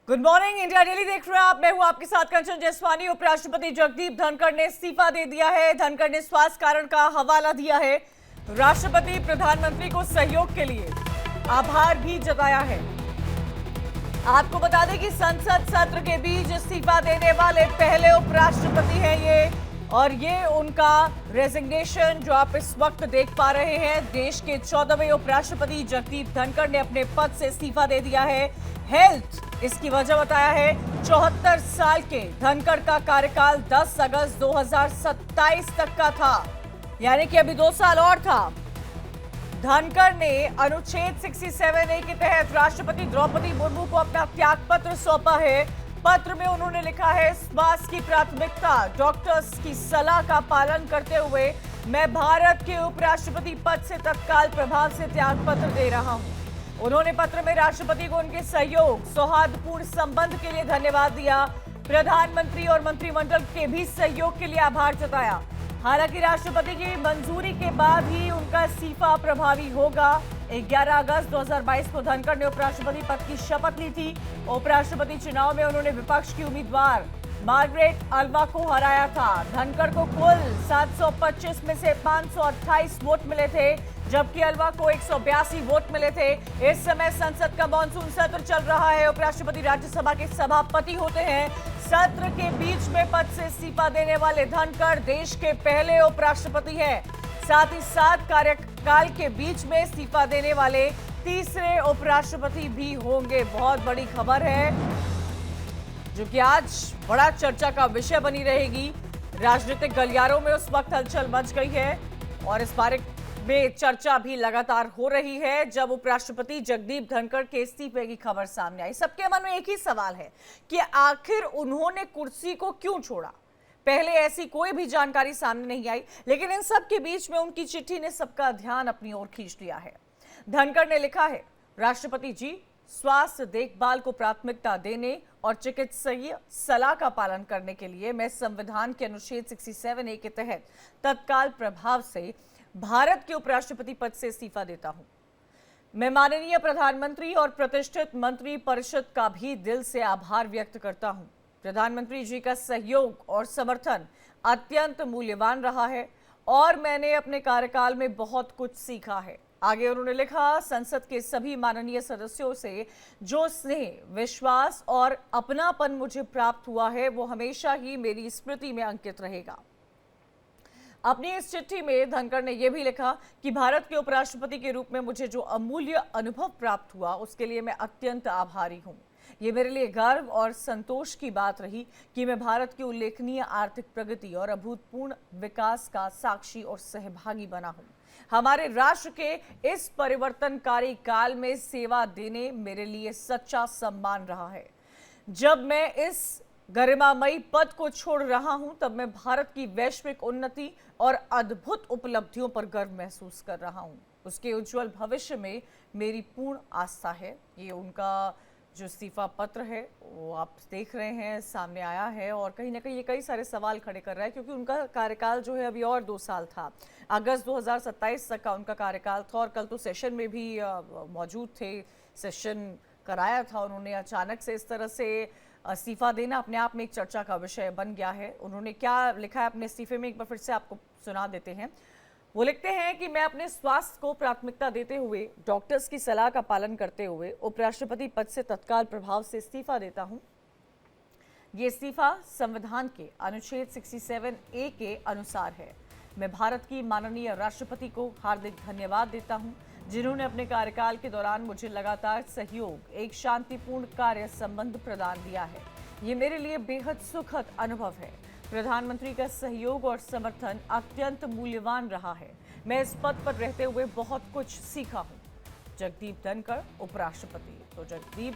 Good morning India daily देख रहे हैं आप। मैं हूं आपके साथ कंचन जसवानी। उपराष्ट्रपति जगदीप धनखड़ ने इस्तीफा दे दिया है। धनखड़ ने स्वास्थ्य कारण का हवाला दिया है। राष्ट्रपति प्रधानमंत्री को सहयोग के लिए आभार भी जताया है। आपको बता दें कि संसद सत्र के बीच इस्तीफा देने वाले पहले उपराष्ट्रपति हैं ये, और ये उनका रेजिग्नेशन जो आप इस वक्त देख पा रहे हैं। देश के 14वें उपराष्ट्रपति जगदीप धनखड़ ने अपने पद से इस्तीफा दे दिया है। हेल्थ इसकी वजह बताया है। 74 साल के धनखड़ का कार्यकाल 10 अगस्त 2027 तक का था, यानी कि अभी 2 साल और था। धनखड़ ने अनुच्छेद 67A के तहत राष्ट्रपति द्रौपदी मुर्मू को अपना त्याग पत्र सौंपा है। पत्र में उन्होंने लिखा है, स्वास्थ्य की प्राथमिकता, डॉक्टर्स की सलाह का पालन करते हुए मैं भारत के उपराष्ट्रपति पद से तत्काल प्रभाव से त्याग पत्र दे रहा हूं। उन्होंने पत्र में राष्ट्रपति को उनके सहयोग, सौहार्दपूर्ण संबंध के लिए धन्यवाद दिया। प्रधानमंत्री और मंत्रिमंडल के भी सहयोग के लिए आभार जताया। हालांकि राष्ट्रपति की मंजूरी के बाद ही उनका इस्तीफा प्रभावी होगा। 11 अगस्त 2022 को धनखड़ ने उपराष्ट्रपति पद की शपथ ली थी। उपराष्ट्रपति चुनाव में उन्होंने विपक्ष की उम्मीदवार मार्गरेट अल्वा को हराया था। धनखड़ को कुल 725 में से 528 वोट मिले थे, जबकि अल्वा को 182 वोट मिले थे। इस समय संसद का मॉनसून सत्र चल रहा है। उपराष्ट्रपति राज्यसभा के सभापति होते हैं। सत्र के बीच में पद से इस्तीफा देने वाले धनखड़ देश के पहले उपराष्ट्रपति हैं। साथ ही 7 कार्यकाल के बीच में इस्तीफा देने वाले तीसरे उपराष्ट्रपति भी होंगे। बहुत बड़ी खबर है जो कि आज बड़ा चर्चा का विषय बनी रहेगी। राजनीतिक गलियारों में उस वक्त हलचल मच गई है और इस बारे में चर्चा भी लगातार हो रही है। जब उपराष्ट्रपति जगदीप धनखड़ के इस्तीफे की खबर सामने आई, सबके मन में एक ही सवाल है कि आखिर उन्होंने कुर्सी को क्यों छोड़ा। पहले ऐसी कोई भी जानकारी सामने नहीं आई, लेकिन इन सब के बीच में उनकी चिट्ठी ने सबका ध्यान अपनी ओर खींच लिया है। धनखड़ ने लिखा है, राष्ट्रपति जी, स्वास्थ्य देखभाल को प्राथमिकता देने और चिकित्सकीय सलाह का पालन करने के लिए मैं संविधान के अनुच्छेद 67A के तहत तत्काल प्रभाव से भारत के उपराष्ट्रपति पद से इस्तीफा देता हूं। मैं माननीय प्रधानमंत्री और प्रतिष्ठित मंत्री परिषद का भी दिल से आभार व्यक्त करता हूं। प्रधानमंत्री जी का सहयोग और समर्थन अत्यंत मूल्यवान रहा है और मैंने अपने कार्यकाल में बहुत कुछ सीखा है। आगे उन्होंने लिखा, संसद के सभी माननीय सदस्यों से जो स्नेह, विश्वास और अपनापन मुझे प्राप्त हुआ है वो हमेशा ही मेरी स्मृति में अंकित रहेगा। अपनी इस चिट्ठी में धनखड़ ने यह भी लिखा कि भारत के उपराष्ट्रपति के रूप में मुझे जो अमूल्य अनुभव प्राप्त हुआ उसके लिए मैं अत्यंत आभारी हूं। ये मेरे लिए गर्व और संतोष की बात रही कि मैं भारत की उल्लेखनीय आर्थिक प्रगति और अभूतपूर्व विकास का साक्षी और सहभागी बना हूं। हमारे राष्ट्र के इस परिवर्तनकारी काल में सेवा देने मेरे लिए सच्चा सम्मान रहा है। जब मैं इस गरिमामयी पद को छोड़ रहा हूं, तब मैं भारत की वैश्विक उन्नति और अद्भुत उपलब्धियों पर गर्व महसूस कर रहा हूं। उसके उज्जवल भविष्य में मेरी पूर्ण आस्था है। ये उनका जो इस्तीफा पत्र है वो आप देख रहे हैं सामने आया है, और कहीं ना कहीं ये कई सारे सवाल खड़े कर रहा है, क्योंकि उनका कार्यकाल जो है अभी और 2 साल था। अगस्त 2027 तक का उनका कार्यकाल था, और कल तो सेशन में भी मौजूद थे, सेशन कराया था उन्होंने। अचानक से इस तरह से इस्तीफा देना अपने आप में एक चर्चा का विषय बन गया है। उन्होंने क्या लिखा है अपने इस्तीफे में, एक बार फिर से आपको सुना देते हैं। वो लिखते हैं कि मैं अपने स्वास्थ्य को प्राथमिकता देते हुए, डॉक्टर्स की सलाह का पालन करते हुए उपराष्ट्रपति पद से तत्काल प्रभाव से इस्तीफा देता हूं। ये इस्तीफा संविधान के अनुच्छेद 67A के अनुसार है। मैं भारत की माननीय राष्ट्रपति को हार्दिक धन्यवाद देता हूं, जिन्होंने अपने कार्यकाल के दौरान मुझे लगातार सहयोग, एक शांतिपूर्ण कार्य संबंध प्रदान दिया है। ये मेरे लिए बेहद सुखद अनुभव है। प्रधानमंत्री का सहयोग और समर्थन अत्यंत मूल्यवान रहा है। मैं इस पद पर रहते हुए बहुत कुछ सीखा हूं। जगदीप धनखड़, उपराष्ट्रपति। तो जगदीप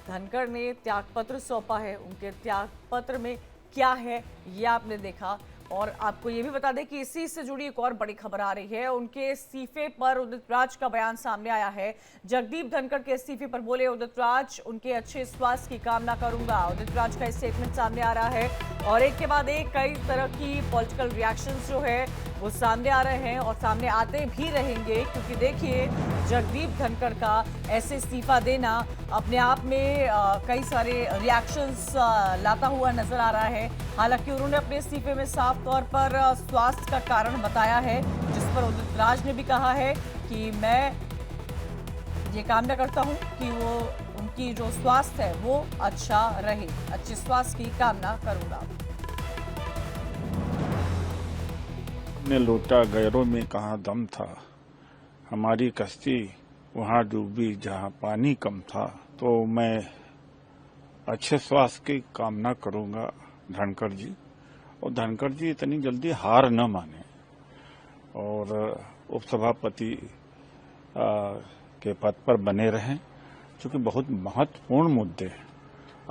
धनखड़ ने त्यागपत्र सौंपा है। उनके त्यागपत्र में क्या है ये आपने देखा, और आपको ये भी बता दें कि इसी से जुड़ी एक और बड़ी खबर आ रही है। उनके इस्तीफे पर उदित राज का बयान सामने आया है। जगदीप धनखड़ के इस्तीफे पर बोले उदित राज, उनके अच्छे स्वास्थ्य की कामना करूंगा। उदित राज का स्टेटमेंट सामने आ रहा है, और एक के बाद एक कई तरह की पॉलिटिकल रिएक्शंस जो है वो सामने आ रहे हैं और सामने आते भी रहेंगे, क्योंकि देखिए जगदीप धनखड़ का ऐसे इस्तीफा देना अपने आप में कई सारे रिएक्शंस लाता हुआ नजर आ रहा है। हालांकि उन्होंने अपने इस्तीफे में साफ तौर पर स्वास्थ्य का कारण बताया है, जिस पर उदित राज ने भी कहा है कि मैं ये कामना करता हूं कि वो उनकी जो स्वास्थ्य है वो अच्छा रहे, अच्छे स्वास्थ्य की कामना करूंगा। ने लूटा गैरों में कहाँ दम था, हमारी कश्ती वहाँ डूबी जहाँ पानी कम था। तो मैं अच्छे स्वास्थ्य की कामना करूंगा धनखड़ जी, और धनखड़ जी इतनी जल्दी हार न माने और उपसभापति के पद पर बने रहें, क्योंकि बहुत महत्वपूर्ण मुद्दे हैं।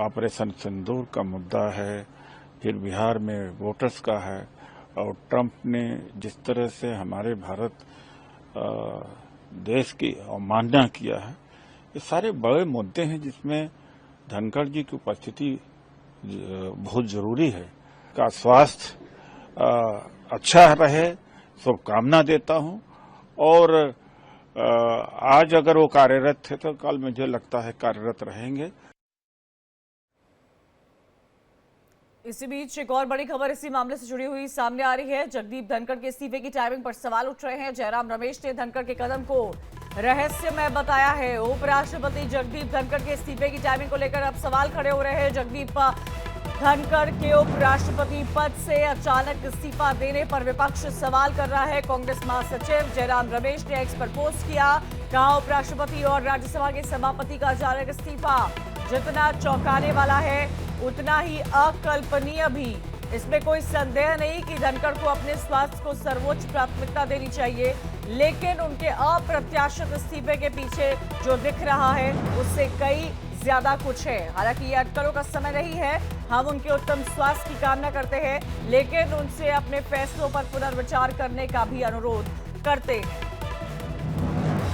ऑपरेशन सिंदूर का मुद्दा है, फिर बिहार में वोटर्स का है, और ट्रंप ने जिस तरह से हमारे भारत देश की अवमानना किया है, ये सारे बड़े मुद्दे हैं जिसमें धनखड़ जी की उपस्थिति बहुत जरूरी है। का स्वास्थ्य अच्छा रहे, शुभकामना देता हूं। और आज अगर वो कार्यरत थे तो कल मुझे लगता है कार्यरत रहेंगे। इसी बीच एक और बड़ी खबर इसी मामले से जुड़ी हुई सामने आ रही है। जगदीप धनखड़ के इस्तीफे की टाइमिंग पर सवाल उठ रहे हैं। जयराम रमेश ने धनखड़ के कदम को रहस्यमय बताया है। उपराष्ट्रपति जगदीप धनखड़ के इस्तीफे की टाइमिंग को लेकर अब सवाल खड़े हो रहे हैं। जगदीप धनखड़ के उपराष्ट्रपति पद से अचानक इस्तीफा देने पर विपक्ष सवाल कर रहा है। कांग्रेस महासचिव जयराम रमेश ने एक्स पर पोस्ट किया, कहा उपराष्ट्रपति और राज्यसभा के सभापति का अचानक इस्तीफा जितना चौंकाने वाला है उतना ही अकल्पनीय भी। इसमें कोई संदेह नहीं कि धनखड़ को अपने स्वास्थ्य को सर्वोच्च प्राथमिकता देनी चाहिए, लेकिन उनके अप्रत्याशित इस्तीफे के पीछे जो दिख रहा है उससे कई ज्यादा कुछ है। हालांकि ये अटकलों का समय नहीं है, हम उनके उत्तम स्वास्थ्य की कामना करते हैं, लेकिन उनसे अपने फैसलों पर पुनर्विचार करने का भी अनुरोध करते हैं।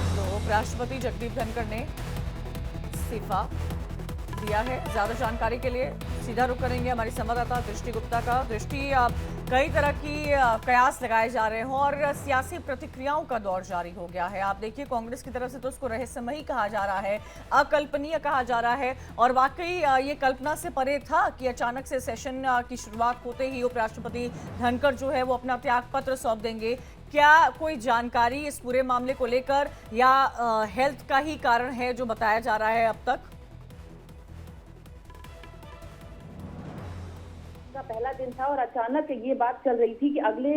तो उपराष्ट्रपति जगदीप धनखड़ ने इस्तीफा दिया है। ज्यादा जानकारी के लिए सीधा रुख करेंगे हमारी संवाददाता दृष्टि गुप्ता का। दृष्टि, कई तरह की कयास लगाए जा रहे हैं और सियासी प्रतिक्रियाओं का दौर जारी हो गया है। आप देखिए कांग्रेस की तरफ से तो उसको रहस्यमयी कहा जा रहा है, अकल्पनीय कहा जा रहा है, और वाकई ये कल्पना से परे था कि अचानक से सेशन की शुरुआत होते ही उपराष्ट्रपति धनखड़ जो है वो अपना त्यागपत्र सौंप देंगे। क्या कोई जानकारी इस पूरे मामले को लेकर या हेल्थ का ही कारण है जो बताया जा रहा है अब तक? पहला दिन था और अचानक ये बात चल रही थी कि अगले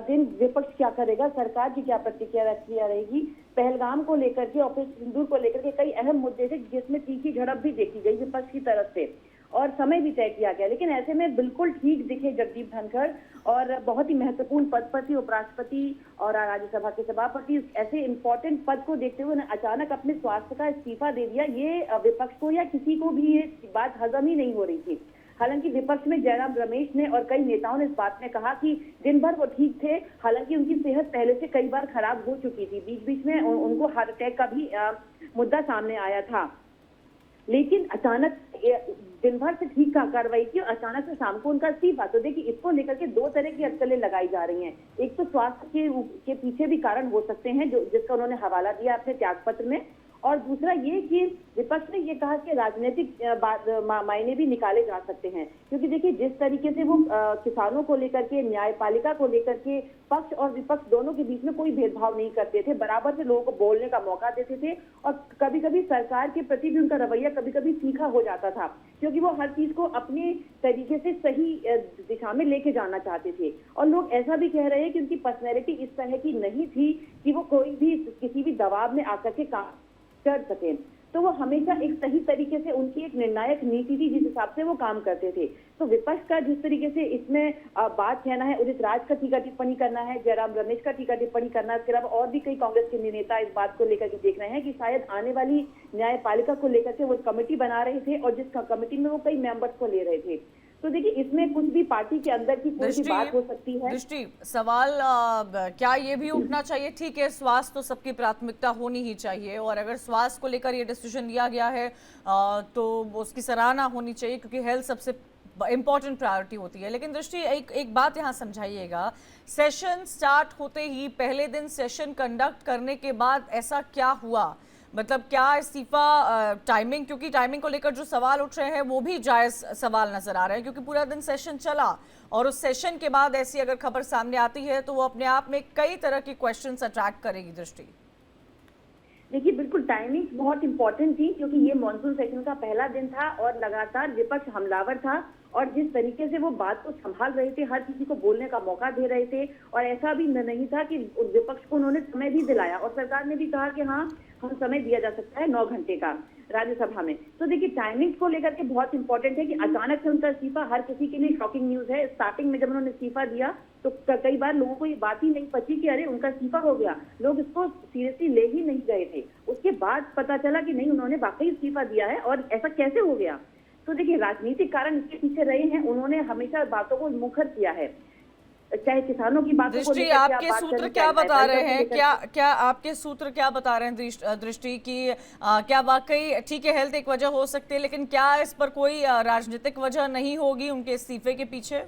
दिन विपक्ष क्या करेगा, सरकार की क्या प्रतिक्रिया रहेगी। पहलगाम को लेकर के, ऑपरेशन सिंदूर को लेकर के कई अहम मुद्दे थे जिसमें तीखी झड़प भी देखी गई विपक्ष की तरफ से और समय भी तय किया गया। लेकिन ऐसे में बिल्कुल ठीक दिखे जगदीप धनखड़ और बहुत ही महत्वपूर्ण पद पर थे, उपराष्ट्रपति और राज्यसभा के सभापति। ऐसे इंपॉर्टेंट पद को देखते हुए अचानक अपने स्वास्थ्य का इस्तीफा दे दिया। ये विपक्ष को या किसी को भी ये बात हजम ही नहीं हो रही थी। हालांकि विपक्ष में जयराम रमेश ने और कई नेताओं ने इस बात में कहा कि दिन भर वो ठीक थे, हालांकि उनकी सेहत पहले से कई बार खराब हो चुकी थी। बीच बीच में उनको हार्ट अटैक का भी मुद्दा सामने आया था, लेकिन अचानक दिन भर से ठीक कार्रवाई की और अचानक से शाम को उनका इस्तीफा। तो देखिए इसको लेकर के दो तरह की अटकलें लगाई जा रही हैं। एक तो स्वास्थ्य के पीछे भी कारण हो सकते हैं जिसका उन्होंने हवाला दिया अपने त्यागपत्र में, और दूसरा ये कि विपक्ष ने ये कहा कि राजनीतिक मायने भी निकाले जा सकते हैं, क्योंकि देखिए जिस तरीके से वो किसानों को लेकर के, न्यायपालिका को लेकर के पक्ष और विपक्ष दोनों के बीच में कोई भेदभाव नहीं करते थे, बराबर से लोगों को बोलने का मौका देते थे, और कभी कभी सरकार के प्रति भी उनका रवैया कभी कभी तीखा हो जाता था, क्योंकि वो हर चीज को अपने तरीके से सही दिशा में लेके जाना चाहते थे। और लोग ऐसा भी कह रहे हैं कि उनकी पर्सनैलिटी इस तरह की नहीं थी कि वो कोई भी किसी भी दबाव में आकर के काम कर सके। तो वो हमेशा एक सही तरीके से, उनकी एक निर्णायक नीति थी जिस हिसाब से वो काम करते थे। तो विपक्ष का जिस तरीके से इसमें बात कहना है, उदित राज का टीका टिप्पणी करना है, जयराम रमेश का टीका टिप्पणी करना है, इसके अलावा और भी कई कांग्रेस के नेता इस बात को लेकर के देख रहे हैं कि शायद आने वाली न्यायपालिका को लेकर के वो कमेटी बना रहे थे और जिस कमेटी में वो कई मेंबर्स को ले रहे थे। तो देखिए इसमें कुछ भी पार्टी के अंदर की कोई भी बात हो सकती है। दृष्टि, सवाल क्या ये भी उठना चाहिए, ठीक है स्वास्थ्य तो सबकी प्राथमिकता होनी ही चाहिए, और अगर स्वास्थ्य को लेकर ये डिसीजन लिया गया है तो उसकी सराहना होनी चाहिए, क्योंकि हेल्थ सबसे इंपॉर्टेंट प्रायोरिटी होती है। लेकिन दृष्टि एक बात यहाँ समझाइएगा, सेशन स्टार्ट होते ही पहले दिन सेशन कंडक्ट करने के बाद ऐसा क्या हुआ? मतलब क्या इस्तीफा टाइमिंग, क्योंकि टाइमिंग को लेकर जो सवाल उठ रहे हैं वो भी जायज सवाल नजर आ रहे हैं, क्योंकि पूरा दिन सेशन चला और उस सेशन के बाद ऐसी अगर खबर सामने आती है तो वो अपने आप में कई तरह के क्वेश्चंस अट्रैक्ट करेगी। दृष्टि देखिए, बिल्कुल टाइमिंग बहुत इंपॉर्टेंट थी, क्योंकि ये मानसून सेशन का पहला दिन था और लगातार विपक्ष हमलावर था और जिस तरीके से वो बात को संभाल रहे थे, हर किसी को बोलने का मौका दे रहे थे और ऐसा भी नहीं था कि विपक्ष को उन्होंने समय भी दिलाया और सरकार ने भी कहा कि हाँ, हम समय दिया जा सकता है 9 घंटे का राज्यसभा में। तो देखिए, टाइमिंग को लेकर के बहुत इंपॉर्टेंट है कि अचानक से उनका इस्तीफा हर किसी के लिए शॉकिंग न्यूज है। स्टार्टिंग में जब उन्होंने इस्तीफा दिया तो कई बार लोगों को ये बात ही नहीं पची कि अरे उनका इस्तीफा हो गया, लोग इसको सीरियसली ले ही नहीं गए थे। उसके बाद पता चला कि नहीं, उन्होंने वाकई इस्तीफा दिया है और ऐसा कैसे हो गया। तो देखिए, राजनीतिक कारण इसके पीछे रहे हैं, उन्होंने हमेशा बातों को मुखर किया है, चाहे किसानों की बातों को दृष्टि आपके सूत्र क्या बता रहे हैं? क्या आपके सूत्र क्या बता रहे हैं दृष्टि की क्या वाकई ठीक है, हेल्थ एक वजह हो सकती है, लेकिन क्या इस पर कोई राजनीतिक वजह नहीं होगी उनके इस्तीफे के पीछे?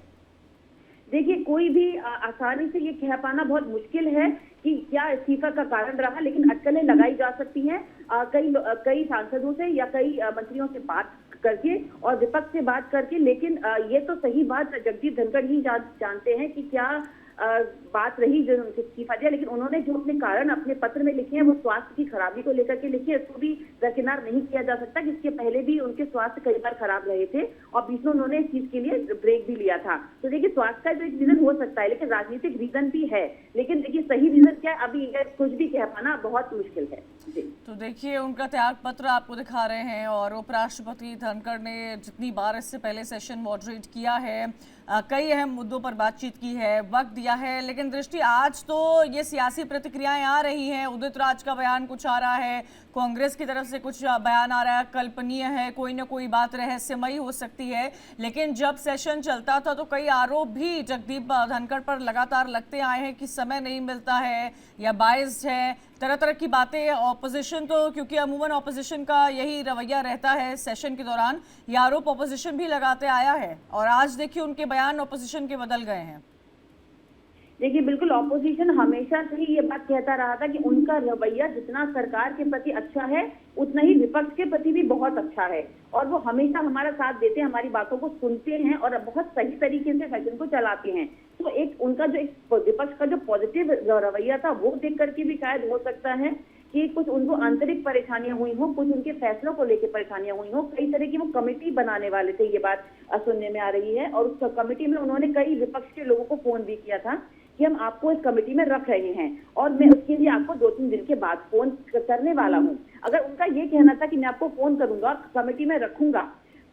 देखिए, कोई भी आसानी से ये कह पाना बहुत मुश्किल है कि क्या इस्तीफा का कारण रहा, लेकिन अटकलें लगाई जा सकती हैं कई सांसदों से या कई मंत्रियों से बात करके और विपक्ष से बात करके। लेकिन ये तो सही बात जगदीप धनखड़ ही जानते हैं कि क्या बात रही जो उनसे इस्तीफा दिया। लेकिन उन्होंने जो अपने कारण अपने पत्र में लिखे हैं वो स्वास्थ्य की खराबी को लेकर के लिखे, इसको भी दरकिनार नहीं किया जा सकता कि इसके पहले भी उनके स्वास्थ्य कई बार खराब रहे थे और बीच में उन्होंने इस चीज के लिए ब्रेक भी लिया था। तो देखिए, स्वास्थ्य का जो एक रीजन हो सकता है, लेकिन राजनीतिक रीजन भी है। लेकिन देखिए, सही रीजन क्या है अभी कुछ भी कह पाना बहुत मुश्किल है जी। तो देखिए, उनका त्याग पत्र आपको दिखा रहे हैं और उपराष्ट्रपति धनखड़ ने जितनी बार इससे पहले सेशन मॉडरेट किया है, कई अहम मुद्दों पर बातचीत की है, वक्त दिया है। लेकिन दृष्टि, आज तो ये सियासी प्रतिक्रियाएं आ रही हैं, उदित राज का बयान कुछ आ रहा है, कांग्रेस की तरफ से कुछ बयान आ रहा है, कल्पनीय है, कोई ना कोई बात रहस्यमयी हो सकती है। लेकिन जब सेशन चलता था तो कई आरोप भी जगदीप धनखड़ पर लगातार लगते आए हैं कि समय नहीं मिलता है या बाइस्ड है, तरह तरह की बातें। ऑपोजिशन तो, क्योंकि अमूमन ऑपोजिशन का यही रवैया रहता है सेशन के दौरान, ये आरोप ऑपोजिशन भी लगाते आया है और आज देखिए उनके बयान ऑपोजिशन के बदल गए हैं। देखिए, बिल्कुल ऑपोजिशन हमेशा से ही ये बात कहता रहा था कि उनका रवैया जितना सरकार के प्रति अच्छा है उतना ही विपक्ष के प्रति भी बहुत अच्छा है और वो हमेशा हमारा साथ देते हैं, हमारी बातों को सुनते हैं और बहुत सही तरीके से सेशन को चलाते हैं। तो एक उनका जो एक विपक्ष का जो पॉजिटिव रवैया था वो देख करके भी शायद हो सकता है कि कुछ उनको आंतरिक परेशानियां हुई हो, कुछ उनके फैसलों को लेकर परेशानियां हुई हो। कई तरह की वो कमेटी बनाने वाले थे, ये बात सुनने में आ रही है और उस कमेटी में उन्होंने कई विपक्ष के लोगों को फोन भी किया था कि हम आपको इस कमेटी में रख रहे हैं और मैं उसके लिए आपको 2-3 दिन के बाद फोन करने वाला हूं। अगर उनका ये कहना था कि मैं आपको फोन करूंगा, कमेटी में रखूंगा,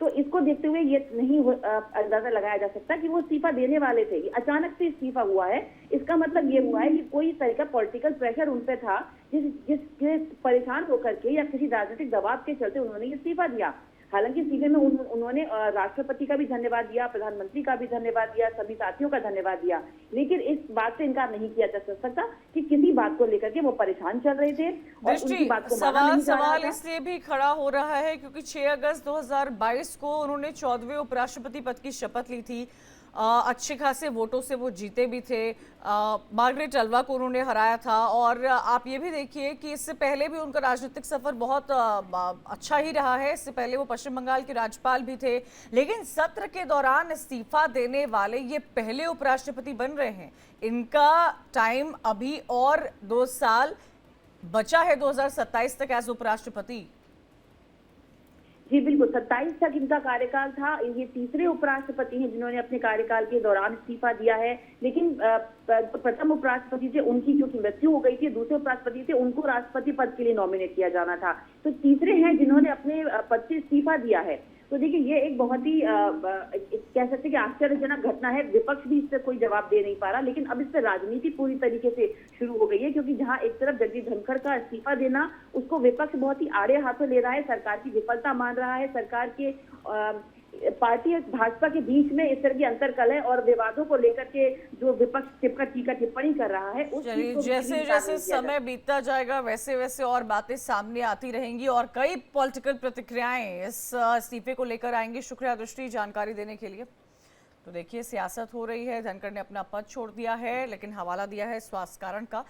तो इसको देखते हुए ये नहीं अंदाजा लगाया जा सकता कि वो इस्तीफा देने वाले थे। अचानक से इस्तीफा हुआ है, इसका मतलब ये हुआ है कि कोई तरह का पॉलिटिकल प्रेशर उन पे था जिसके परेशान होकर के या किसी राजनीतिक दबाव के चलते उन्होंने इस्तीफा दिया। हालांकि इस्तीफे में उन्होंने राष्ट्रपति का भी धन्यवाद दिया, प्रधानमंत्री का भी धन्यवाद दिया, सभी साथियों का धन्यवाद दिया, लेकिन इस बात से इनकार नहीं किया जा सकता कि किसी बात को लेकर के वो परेशान चल रहे थे और उनकी बात को सवाल इसलिए भी खड़ा हो रहा है क्योंकि 6 अगस्त 2022 को उन्होंने 14वें उपराष्ट्रपति पद की शपथ ली थी। अच्छे खासे वोटों से वो जीते भी थे, मार्गरेट अल्वा को उन्होंने हराया था और आप ये भी देखिए कि इससे पहले भी उनका राजनीतिक सफर बहुत अच्छा ही रहा है। इससे पहले वो पश्चिम बंगाल के राज्यपाल भी थे, लेकिन सत्र के दौरान इस्तीफा देने वाले ये पहले उपराष्ट्रपति बन रहे हैं। इनका टाइम अभी और 2 साल बचा है 2027 तक एज उपराष्ट्रपति। जी बिल्कुल, 27 तक इनका कार्यकाल था। ये तीसरे उपराष्ट्रपति हैं जिन्होंने अपने कार्यकाल के दौरान इस्तीफा दिया है, लेकिन प्रथम उपराष्ट्रपति थे, उनकी क्योंकि मृत्यु हो गई थी, दूसरे उपराष्ट्रपति थे, उनको राष्ट्रपति पद के लिए नॉमिनेट किया जाना था। तो तीसरे हैं जिन्होंने अपने पद से इस्तीफा दिया है। तो देखिए, ये एक बहुत ही कह सकते हैं कि आश्चर्यजनक घटना है। विपक्ष भी इससे कोई जवाब दे नहीं पा रहा, लेकिन अब इस पर राजनीति पूरी तरीके से शुरू हो गई है, क्योंकि जहां एक तरफ जगदीप धनखड़ का इस्तीफा देना उसको विपक्ष बहुत ही आड़े हाथों ले रहा है, सरकार की विफलता मान रहा है, सरकार के पार्टी और भाजपा के बीच में इस तरह की अंतरकल है और विवादों को लेकर के जो विपक्ष टीका टिप्पणी कर रहा है उस चीज चलिए, को भी जैसे नहीं जैसे किया जाए। समय बीतता जाएगा वैसे वैसे और बातें सामने आती रहेंगी और कई पॉलिटिकल प्रतिक्रियाएं इस इस्तीफे को लेकर आएंगी। शुक्रिया दृष्टि जानकारी देने के लिए। तो देखिए, सियासत हो रही है। धनखड़ ने अपना पद छोड़ दिया है, लेकिन हवाला दिया है स्वास्थ्य कारण का।